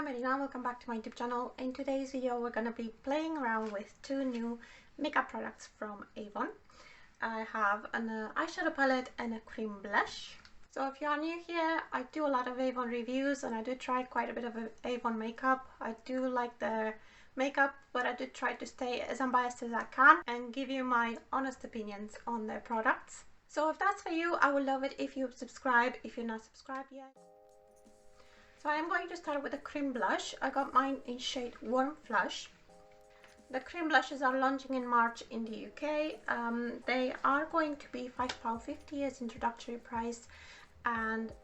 I'm Irina, welcome back to my YouTube channel. In today's video we're going to be playing around with two new makeup products from Avon. I have an eyeshadow palette and a cream blush. So if you are new here, I do a lot of Avon reviews and I do try quite a bit of Avon makeup. I do like their makeup, but I do try to stay as unbiased as I can and give you my honest opinions on their products. So if that's for you, I would love it if you subscribe if you're not subscribed yet. So I am going to start with a cream blush. I got mine in shade Warm Flush. The cream blushes are launching in March in the UK. They are going to be £5.50 as introductory price,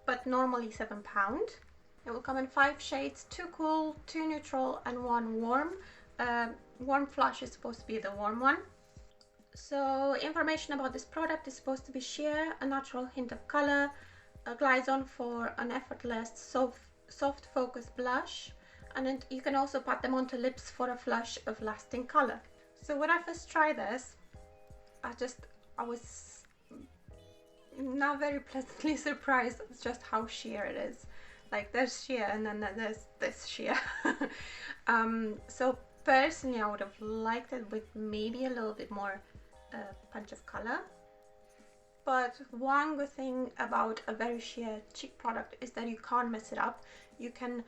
but normally £7. It will come in 5 shades, 2 cool, 2 neutral and 1 warm. Warm Flush is supposed to be the warm one. So information about this product is supposed to be sheer, a natural hint of color, glides on for an effortless soft focus blush, and then you can also pat them onto lips for a flush of lasting color. So when I first tried this, I was not very pleasantly surprised at just how sheer it is. Like there's sheer and then there's this sheer. So personally I would have liked it with maybe a little bit more punch of color. But one good thing about a very sheer cheek product is that you can't mess it up. You can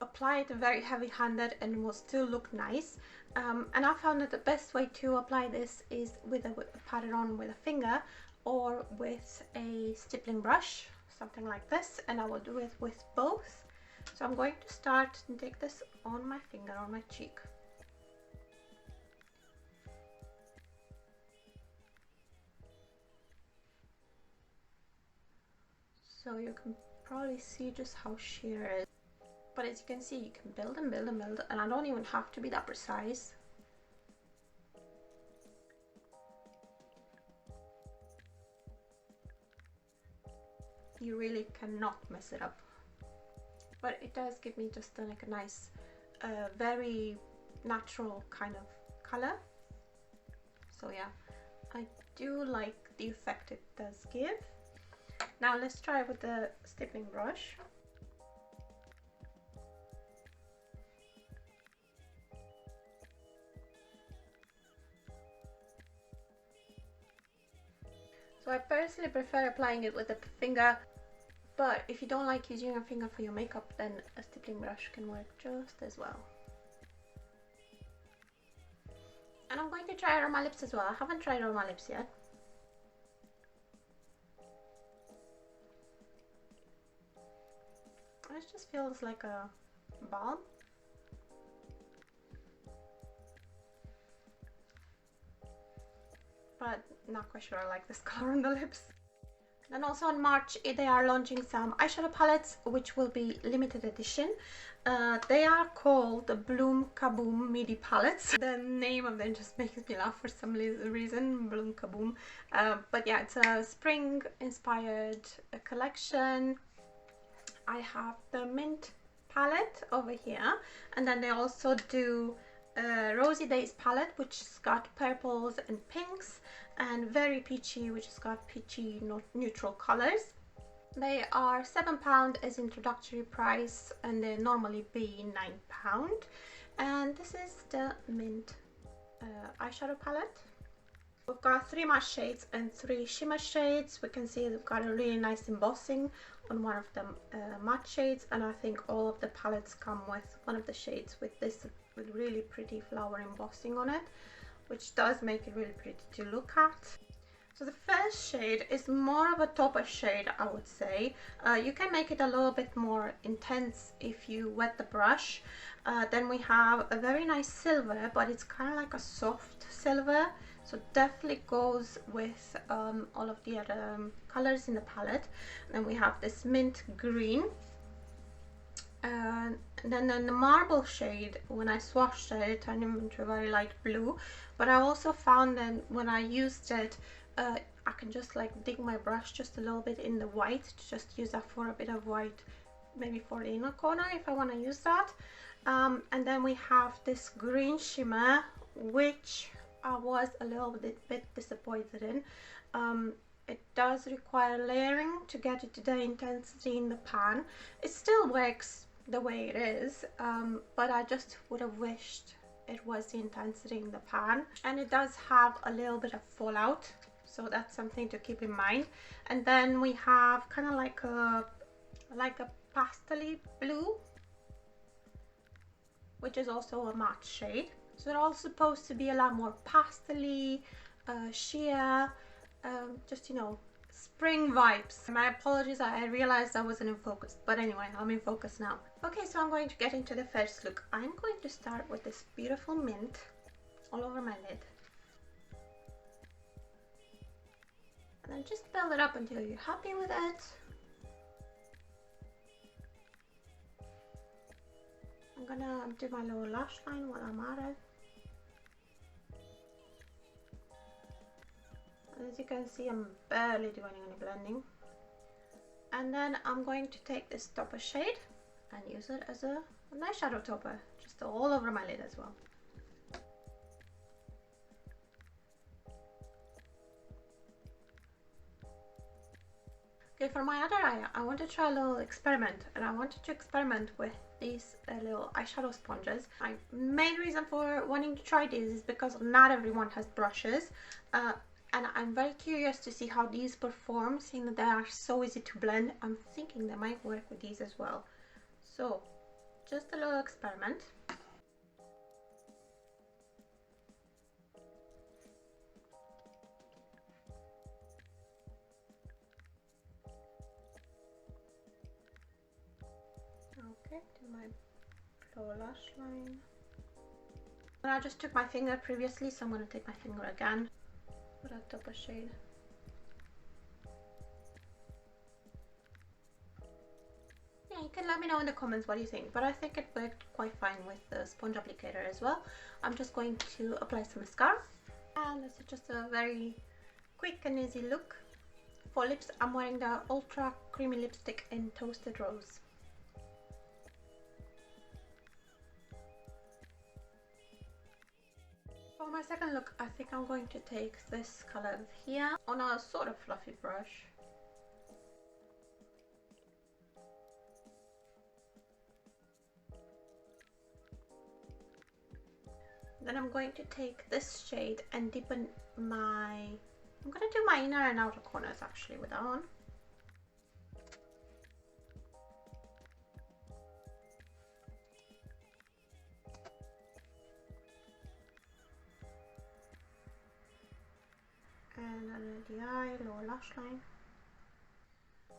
apply it very heavy-handed and it will still look nice. And I found that the best way to apply this is pat it on with a finger or with a stippling brush, something like this. And I will do it with both. So I'm going to start and take this on my finger, on my cheek. So you can probably see just how sheer it is. But as you can see, you can build and build and build, and I don't even have to be that precise. You really cannot mess it up. But it does give me just like a nice, very natural kind of color. So yeah, I do like the effect it does give. Now let's try with the stippling brush. So I personally prefer applying it with a finger, but if you don't like using a finger for your makeup, then a stippling brush can work just as well. And I'm going to try it on my lips as well. I haven't tried it on my lips yet. It just feels like a balm. But not quite sure I like this color on the lips. Then also in March they are launching some eyeshadow palettes which will be limited edition. They are called the Bloom KaBoom midi palettes. The name of them just makes me laugh for some reason, Bloom KaBoom. But yeah, it's a spring inspired collection. I have the mint palette over here, and then they also do Rosy Days palette, which has got purples and pinks, and Very Peachy, which has got peachy neutral colors. They are £7 as introductory price, and they normally be £9. And this is the mint eyeshadow palette. We've got 3 matte shades and 3 shimmer shades. We can see they've got a really nice embossing on one of the matte shades, and I think all of the palettes come with one of the shades with this with really pretty flower embossing on it, which does make it really pretty to look at. So the first shade is more of a topper shade, I would say. You can make it a little bit more intense if you wet the brush. Then we have a very nice silver, but it's kind of like a soft silver. So definitely goes with all of the other colors in the palette. Then we have this mint green. And then the marble shade, when I swatched it, it turned into a very light blue. But I also found that when I used it, I can just like dig my brush just a little bit in the white to just use that for a bit of white, maybe for the inner corner if I want to use that. And then we have this green shimmer, which I was a little bit disappointed in. It does require layering to get it to the intensity in the pan. It still works the way it is, but I just would have wished it was the intensity in the pan, and it does have a little bit of fallout, so that's something to keep in mind. And then we have kind of like a pastel-y blue, which is also a matte shade. So they're all supposed to be a lot more pastel-y, sheer, just, you know, spring vibes. My apologies, I realized I wasn't in focus, but anyway, I'm in focus now. Okay, so I'm going to get into the first look. I'm going to start with this beautiful mint all over my lid, and then just build it up until you're happy with it. I'm gonna do my lower lash line while I'm at it. And as you can see, I'm barely doing any blending. And then I'm going to take this topper shade and use it as an eyeshadow topper, just all over my lid as well. Okay, for my other eye, I want to try a little experiment, and I wanted to experiment with these little eyeshadow sponges. My main reason for wanting to try these is because not everyone has brushes, and I'm very curious to see how these perform, seeing that they are so easy to blend. I'm thinking they might work with these as well. So, just a little experiment. Okay, do my lower lash line. And I just took my finger previously, so I'm going to take my finger again for that topper shade. Yeah, you can let me know in the comments what you think, but I think it worked quite fine with the sponge applicator as well. I'm just going to apply some mascara, and this is just a very quick and easy look. For lips, I'm wearing the Ultra Creamy Lipstick in Toasted Rose. For my second look, I think I'm going to take this color here on a sort of fluffy brush. Then I'm going to take this shade and deepen my... I'm going to do my inner and outer corners actually with that one. And under the eye, lower lash line.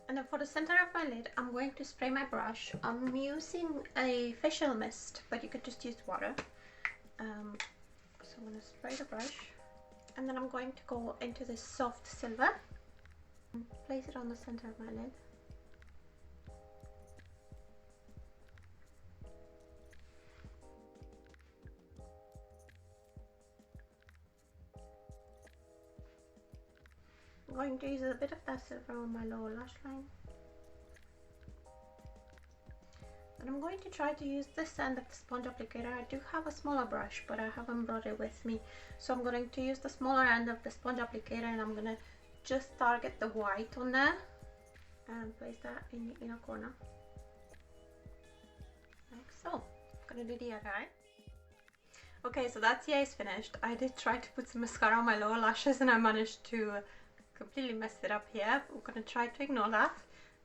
And then for the center of my lid, I'm going to spray my brush. I'm using a facial mist, but you could just use water. So I'm going to spray the brush, and then I'm going to go into this soft silver and place it on the center of my lid. I'm going to use a bit of that silver on my lower lash line. And I'm going to try to use this end of the sponge applicator. I do have a smaller brush, but I haven't brought it with me. So I'm going to use the smaller end of the sponge applicator, and I'm going to just target the white on there and place that in the inner corner. Like so. I'm going to do the other eye. Okay, so that's the eyes finished. I did try to put some mascara on my lower lashes, and I managed to completely mess it up here. We're going to try to ignore that.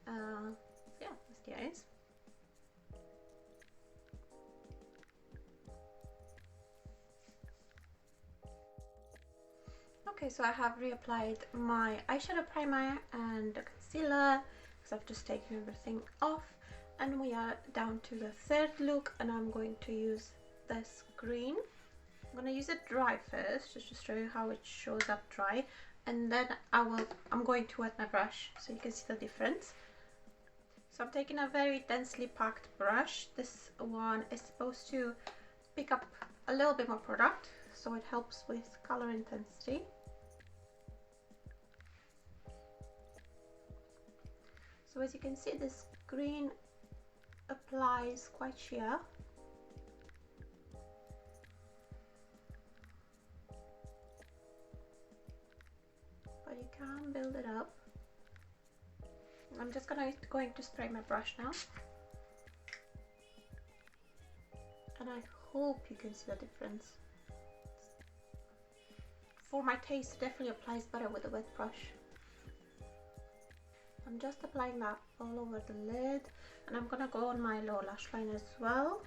Yeah, that's the eyes. Okay, so I have reapplied my eyeshadow primer and the concealer because I've just taken everything off, and we are down to the third look, and I'm going to use this green. I'm going to use it dry first just to show you how it shows up dry, and then I'm going to wet my brush so you can see the difference. So I'm taking a very densely packed brush. This one is supposed to pick up a little bit more product, so it helps with color intensity. So as you can see, this green applies quite sheer. But you can build it up. I'm just going to spray my brush now. and I hope you can see the difference. For my taste, it definitely applies better with a wet brush. I'm just applying that all over the lid, and I'm gonna go on my lower lash line as well.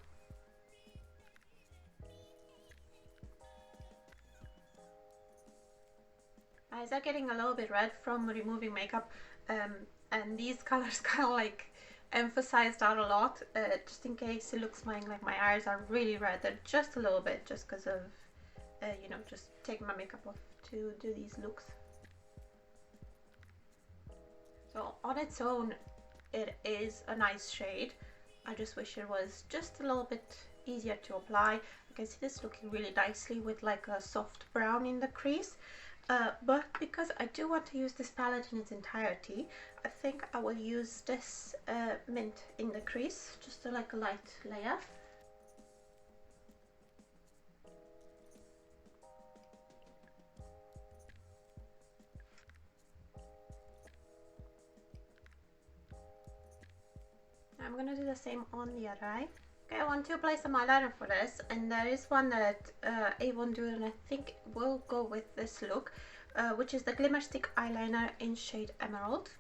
My eyes are getting a little bit red from removing makeup, and these colors kind of like emphasize that a lot, just in case it looks like my eyes are really red. They're just a little bit, just because of you know, just taking my makeup off to do these looks. So on its own, it is a nice shade. I just wish it was just a little bit easier to apply. You can see this looking really nicely with like a soft brown in the crease. But because I do want to use this palette in its entirety, I think I will use this mint in the crease, just like a light layer. I'm gonna do the same on the other eye. Okay, I want to apply some eyeliner for this, and there is one that Avon do, and I think will go with this look, which is the Glimmer Stick eyeliner in shade Emerald.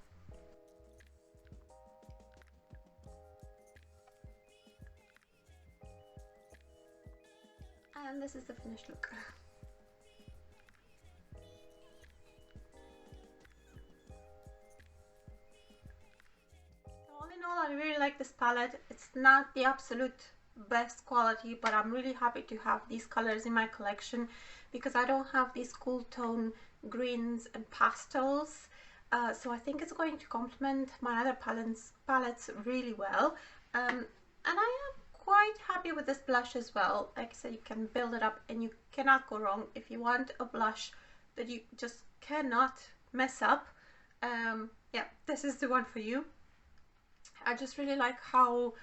And this is the finished look. All in all, I really like this palette. It's not the absolute best quality, but I'm really happy to have these colors in my collection because I don't have these cool tone greens and pastels. So I think it's going to complement my other palettes really well. And I am quite happy with this blush as well. Like I said, you can build it up and you cannot go wrong. If you want a blush that you just cannot mess up, yeah, this is the one for you. I just really like how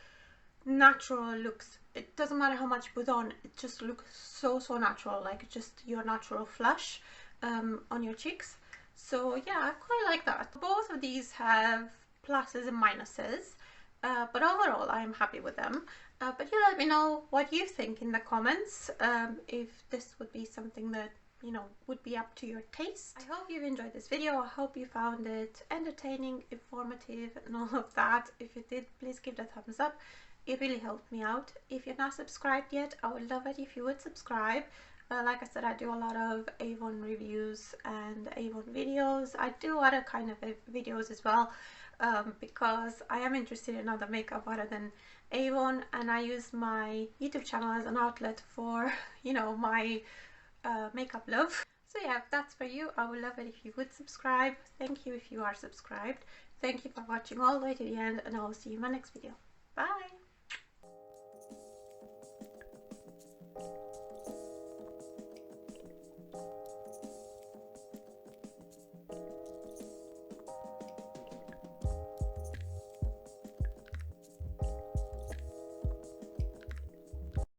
natural it looks. It doesn't matter how much you put on, it just looks so natural, like just your natural flush on your cheeks. So yeah, I quite like that. Both of these have pluses and minuses, but overall I'm happy with them. But you let me know what you think in the comments, if this would be something that, you know, would be up to your taste. I hope you've enjoyed this video. I hope you found it entertaining, informative and all of that. If you did, please give it a thumbs up. It really helped me out. If you're not subscribed yet, I would love it if you would subscribe. Like I said, I do a lot of Avon reviews and Avon videos. I do other kind of videos as well, because I am interested in other makeup other than Avon, and I use my YouTube channel as an outlet for, you know, my makeup love. So yeah, if that's for you, I would love it if you would subscribe. Thank you if you are subscribed. Thank you for watching all the way to the end, and I will see you in my next video. Bye!